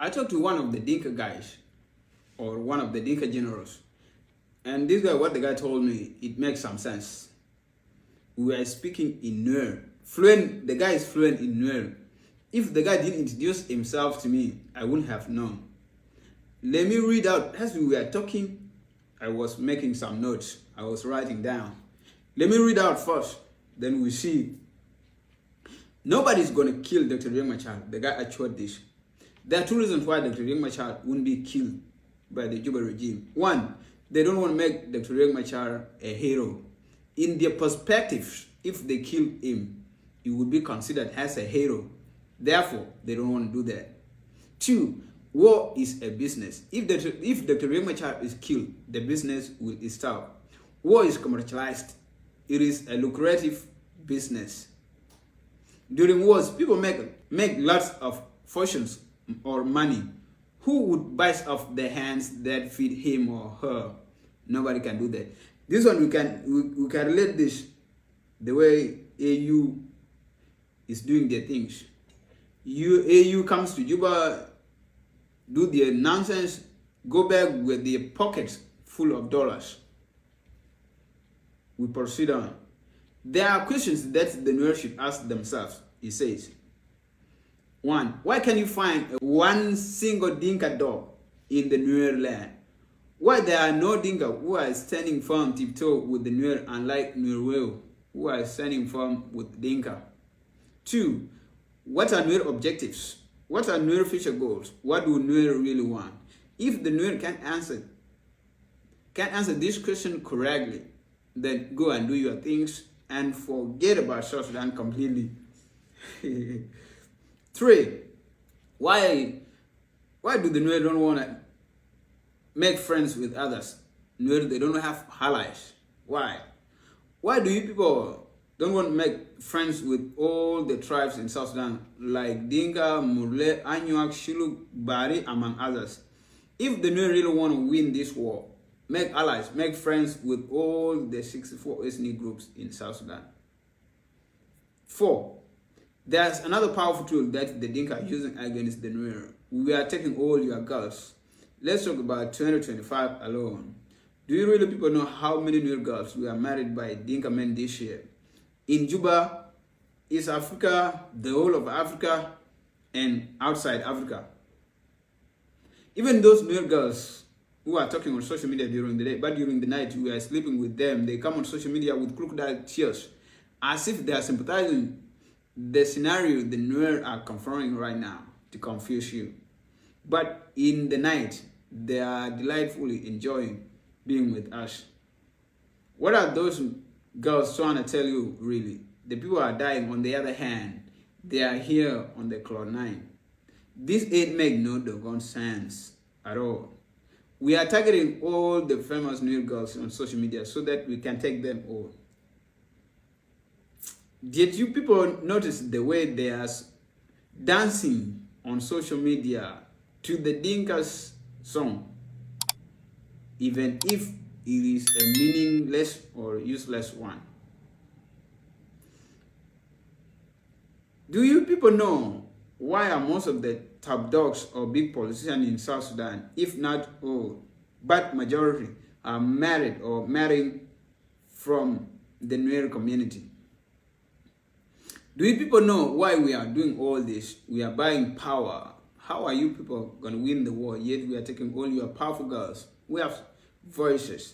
I talked to one of the Dinka guys, or one of the Dinka generals, and this guy, what the guy told me, it makes some sense. We are speaking in Nuer. Fluent, the guy is fluent in Nuer. If the guy didn't introduce himself to me, I wouldn't have known. Let me read out. As we were talking, I was making some notes. I was writing down. Let me read out first. Then we see. Nobody's going to kill Dr. Riek Machar. The guy assured this. There are two reasons why Dr. Riek Machar wouldn't be killed by the Juba regime. One, they don't want to make Dr. Riek Machar a hero. In their perspective, if they kill him, he would be considered as a hero. Therefore, they don't want to do that. Two, war is a business. If Dr. Riek Machar is killed, the business will stop. War is commercialized. It is a lucrative business. During wars, people make lots of fortunes or money. Who would bite off the hands that feed him or her? Nobody can do that. This one we can relate this the way AU is doing their things. AU comes to Juba, do their nonsense, go back with their pockets full of dollars. We proceed on. There are questions that the Nuer should ask themselves. He says, 1. Why can you find one single Dinka dog in the Nuer land? Why there are no Dinka who are standing firm tiptoe with the Nuer, unlike Nuer who are standing firm with Dinka? 2. What are Nuer objectives? What are Nuer future goals? What do Nuer really want? If the Nuer can't answer this question correctly, then go and do your things and forget about South Sudan completely. 3. Why do the Nuer don't want to make friends with others? Nuer, they don't have allies. Why? Why do you people don't want to make friends with all the tribes in South Sudan, like Dinka, Murle, Anuak, Shiluk, Bari, among others? If the Nuer really want to win this war, make allies, make friends with all the 64 ethnic groups in South Sudan. 4. There's another powerful tool that the Dinka are using against the Nuer. We are taking all your girls. Let's talk about 2025 alone. Do you really people know how many Nuer girls were married by Dinka men this year? In Juba, East Africa, the whole of Africa, and outside Africa. Even those Nuer girls who are talking on social media during the day, but during the night we are sleeping with them, they come on social media with crocodile tears, as if they are sympathizing the scenario the Nuer are confronting right now to confuse you. But in the night, they are delightfully enjoying being with us. What are those girls trying to tell you, really? The people are dying. On the other hand, they are here on the cloud 9. This ain't make no doggone sense at all. We are targeting all the famous Nuer girls on social media so that we can take them all. Did you people notice the way they are dancing on social media to the Dinka's song, even if it is a meaningless or useless one? Do you people know why are most of the top dogs or big politicians in South Sudan, if not all, but majority, are married or marrying from the Nuer community? Do you people know why we are doing all this? We are buying power. How are you people going to win the war, yet we are taking all your powerful girls? We have voices.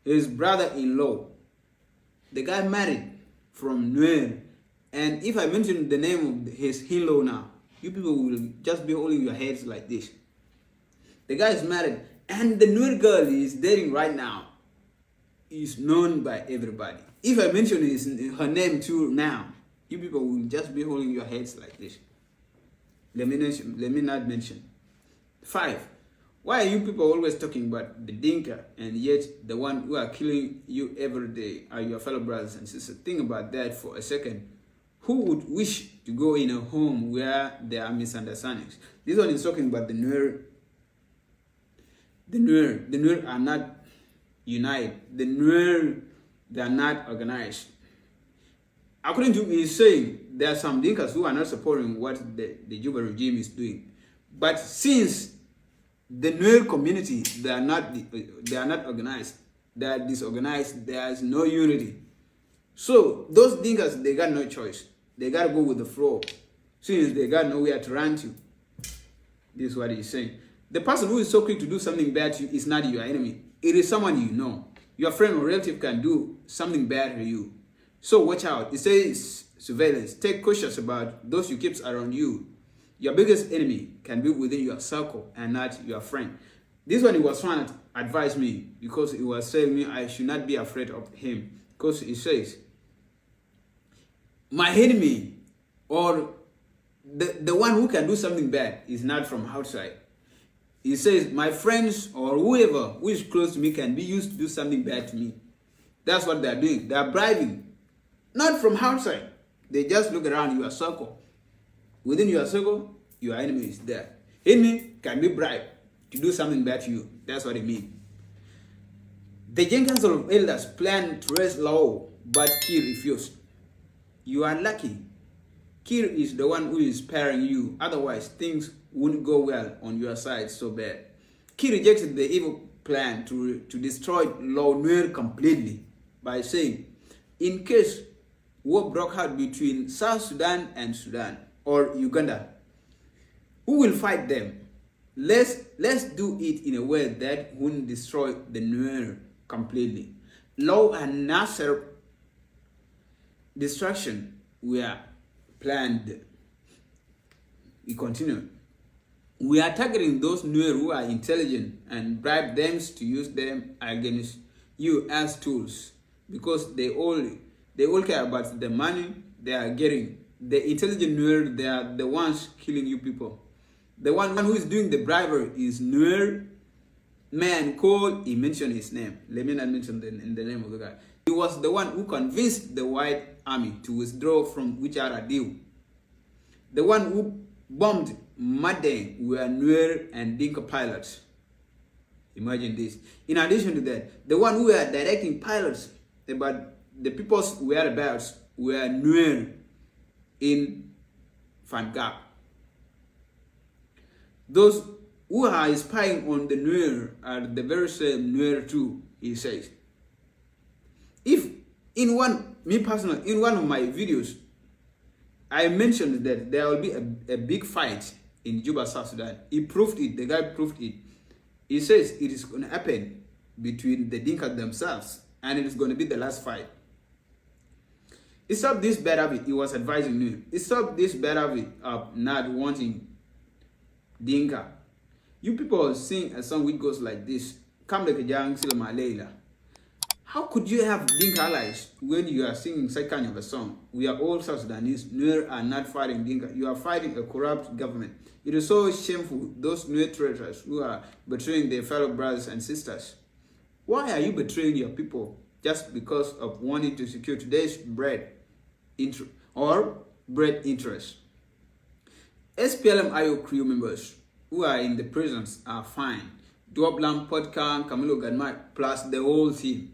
His brother-in-law, the guy married from Nuer, and if I mention the name of his in-law now, you people will just be holding your heads like this. The guy is married, and the Nuer girl he is dating right now is known by everybody. If I mention her name too now, you people will just be holding your heads like this. Let me not mention. 5. Why are you people always talking about the Dinka, and yet the one who are killing you every day are your fellow brothers and sisters? Think about that for a second. Who would wish to go in a home where there are misunderstandings? This one is talking about the Nuer. The Nuer are not united. The Nuer, they are not organized. According to me, he's saying there are some Dinkas who are not supporting what the Juba regime is doing. But since the Nuer community, they are not organized, they are disorganized, there is no unity. So those Dinkas, they got no choice. They got to go with the flow. Since they got nowhere to run to. This is what he's saying. The person who is so quick to do something bad to you is not your enemy. It is someone you know. Your friend or relative can do something bad to you. So watch out. It says surveillance. Take cautious about those you keep around you. Your biggest enemy can be within your circle and not your friend. This one, he was trying to advise me because he was saying me I should not be afraid of him. Because he says, my enemy or the one who can do something bad is not from outside. He says, my friends or whoever who is close to me can be used to do something bad to me. That's what they're doing. They're bribing. Not from outside. They just look around your circle. Within your circle, your enemy is there. Enemy can be bribed to do something bad to you. That's what it means. The Gen Council of Elders planned to raise law, but Kir refused. You are lucky. Kir is the one who is sparing you. Otherwise, things wouldn't go well on your side so bad. Kir rejected the evil plan to destroy Law Nuer completely by saying, in case war broke out between South Sudan and Sudan or Uganda, who will fight them? Let's do it in a way that wouldn't destroy the Nuer completely. Law and Nasser destruction were planned. We continue. We are targeting those Nuer who are intelligent and bribe them to use them against you as tools because they all care about the money they are getting. The intelligent Nuer, they are the ones killing you people. The one who is doing the bribery is Nuer man called, he mentioned his name. Let me not mention the name of the guy. He was the one who convinced the white army to withdraw from Wichara deal. The one who bombed Madang were Nuer and Dinka pilots. Imagine this. In addition to that, the one who were directing pilots about the people's whereabouts were Nuer in Fangak. Those who are spying on the Nuer are the very same Nuer too, he says. If in one of my videos, I mentioned that there will be a big fight in Juba, South Sudan. He proved it, the guy proved it. He says it is going to happen between the Dinka themselves and it is going to be the last fight. Stop this bad habit, he was advising me. Stop this bad habit of not wanting Dinka. You people sing a song which goes like this. Come like a young Silma Leila. How could you have Dinka allies when you are singing such kind of a song? We are all South Sudanese. Nuer are not fighting Dinka. You are fighting a corrupt government. It is so shameful, those Nuer traitors who are betraying their fellow brothers and sisters. Why are you betraying your people just because of wanting to secure today's bread interest? SPLM-IO crew members who are in the prisons are fine. Duoblam, Podkan, Camilo Gadmai, plus the whole team.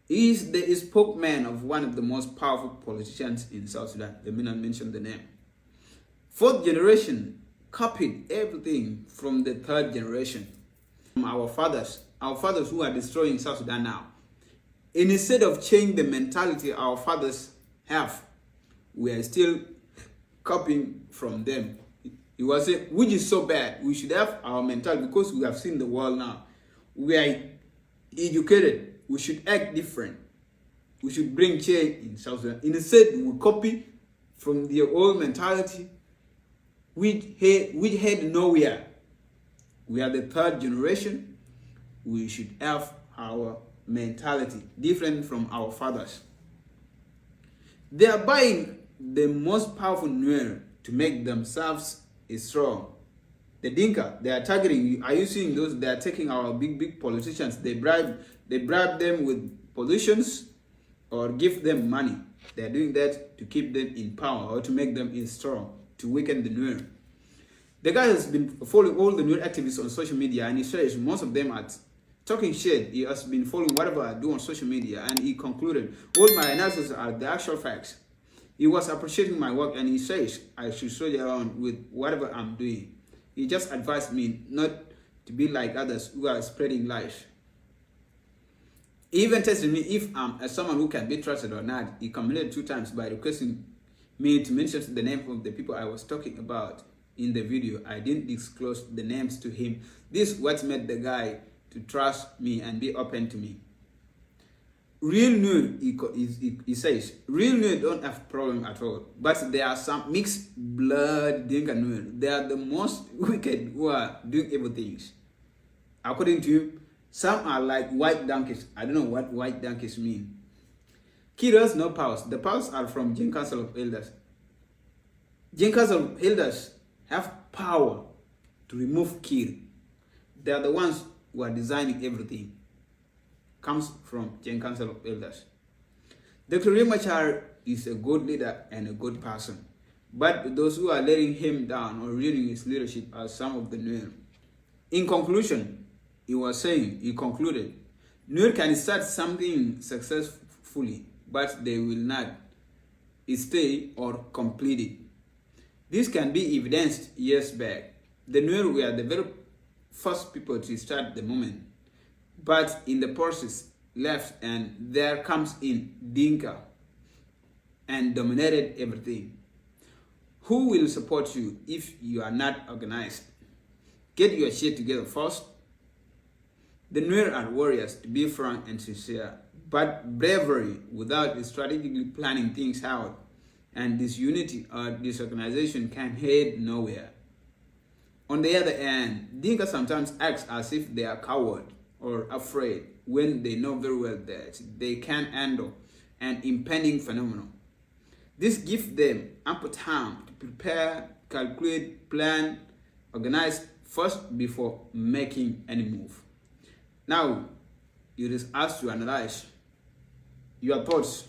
He is the spokesman of one of the most powerful politicians in South Sudan. Let me not mention the name. Fourth generation copied everything from the third generation. From our fathers who are destroying South Sudan now. And instead of changing the mentality our fathers have, we are still copying from them. He was saying, which is so bad. We should have our mentality because we have seen the world now. We are educated. We should act different. We should bring change in South Sudan. Instead, we copy from their old mentality, which head nowhere. We are the third generation. We should have our mentality different from our fathers. They are buying the most powerful Nuer to make themselves strong. The Dinka, they are targeting you. Are you seeing those? They are taking our big politicians. They bribe them with positions or give them money. They are doing that to keep them in power or to make them strong, to weaken the Nuer. The guy has been following all the Nuer activists on social media, and he says most of them are talking shit. He has been following whatever I do on social media, and he concluded all my analysis are the actual facts. He was appreciating my work and he says I should soldier on with whatever I'm doing. He just advised me not to be like others who are spreading lies. He even tested me if I'm someone who can be trusted or not. He complained 2 times by requesting me to mention the name of the people I was talking about in the video. I didn't disclose the names to him. This is what made the guy to trust me and be open to me. Real Nuer, he says, real Nuer don't have problem at all. But there are some mixed blood Dinka Nuer. They are the most wicked who are doing evil things. According to him, some are like white donkeys. I don't know what white donkeys mean. Kir has no powers. The powers are from Jin Council of Elders. Jin Council of Elders have power to remove Kir. They are the ones who are designing everything. Comes from Jin Council of Elders. Dr. Riek Machar is a good leader and a good person. But those who are letting him down or ruining his leadership are some of the Nuer. In conclusion, he concluded, Nuer can start something successfully, but they will not stay or complete it. This can be evidenced years back. The Nuer were the very first people to start the movement, but in the process left, and there comes in Dinka and dominated everything. Who will support you if you are not organized? Get your shit together first. The Nuer are warriors, to be frank and sincere, but bravery without strategically planning things out and disunity or disorganization can head nowhere. On the other hand, Dinka sometimes acts as if they are coward or afraid when they know very well that they can't handle an impending phenomenon. This gives them ample time to prepare, calculate, plan, organize first before making any move. Now, it is asked to analyze your thoughts